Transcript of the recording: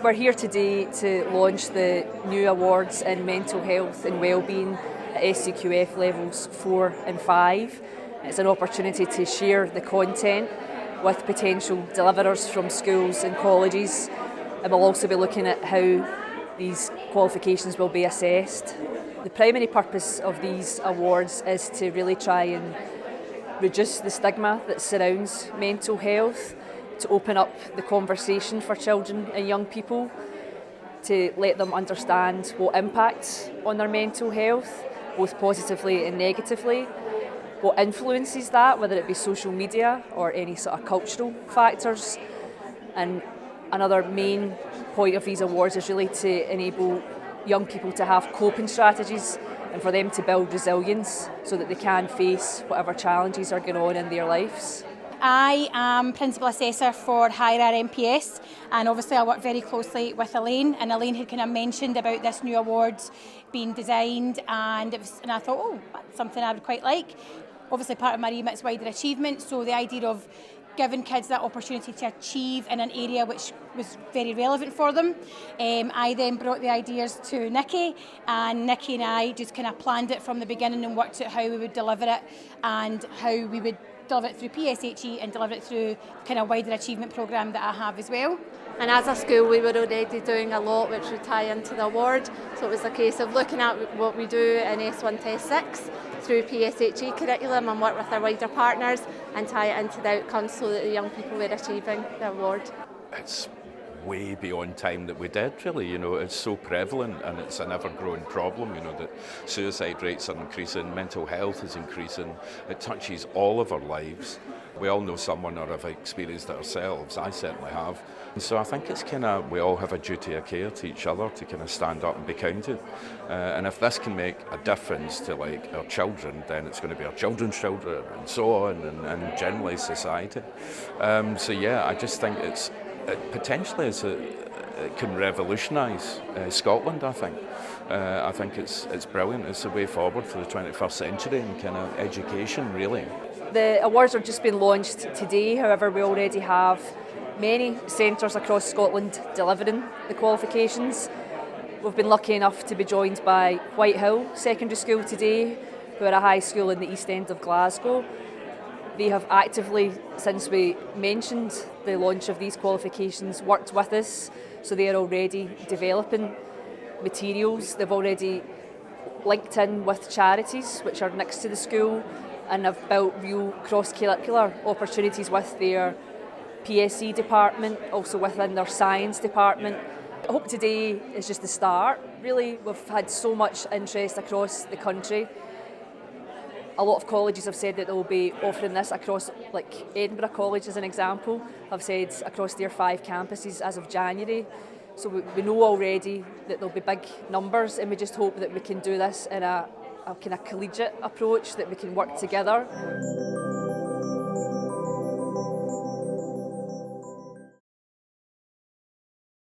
We're here today to launch the new awards in mental health and wellbeing at SQF levels 4 and 5. It's an opportunity to share the content with potential deliverers from schools and colleges, and we'll also be looking at how these qualifications will be assessed. The primary purpose of these awards is to really try and reduce the stigma that surrounds mental health, to open up the conversation for children and young people, to let them understand what impacts on their mental health, both positively and negatively, what influences that, whether it be social media or any sort of cultural factors. And another main point of these awards is really to enable young people to have coping strategies and for them to build resilience so that they can face whatever challenges are going on in their lives. I am Principal Assessor for Higher RMPS, and obviously I work very closely with Elaine, and Elaine had kind of mentioned about this new awards being designed, and I thought, oh, that's something I would quite like. Obviously part of my remit is wider achievement, so the idea of giving kids that opportunity to achieve in an area which was very relevant for them. I then brought the ideas to Nikki, and Nikki and I just kind of planned it from the beginning and worked out how we would deliver it and how we would deliver it through PSHE and deliver it through kind of wider achievement programme that I have as well. And as a school we were already doing a lot which would tie into the award, so it was a case of looking at what we do in S1 to S6 through PSHE curriculum and work with our wider partners and tie it into the outcomes so that the young people were achieving the award. It's way beyond time that we did, really. You know, it's so prevalent and it's an ever-growing problem, you know, that suicide rates are increasing, mental health is increasing, it touches all of our lives. We all know someone or have experienced it ourselves, I certainly have. And so I think it's kind of, we all have a duty of care to each other to kind of stand up and be counted. And if this can make a difference to like our children, then it's going to be our children's children and so on, and generally society. So yeah, I just think it potentially it can revolutionise Scotland, I think. I think it's brilliant. It's the way forward for the 21st century and kind of education, really. The awards have just been launched today, however we already have many centres across Scotland delivering the qualifications. We've been lucky enough to be joined by Whitehill Secondary School today, who are a high school in the East End of Glasgow. They have actively, since we mentioned the launch of these qualifications, worked with us, so they are already developing materials. They've already linked in with charities which are next to the school and have built real cross-curricular opportunities with their PSE department, also within their science department. I hope today is just the start. Really, we've had so much interest across the country. A lot of colleges have said that they'll be offering this across, like Edinburgh College as an example, have said across their 5 campuses as of January. So we know already that there'll be big numbers, and we just hope that we can do this in a kind of collegiate approach, that we can work together.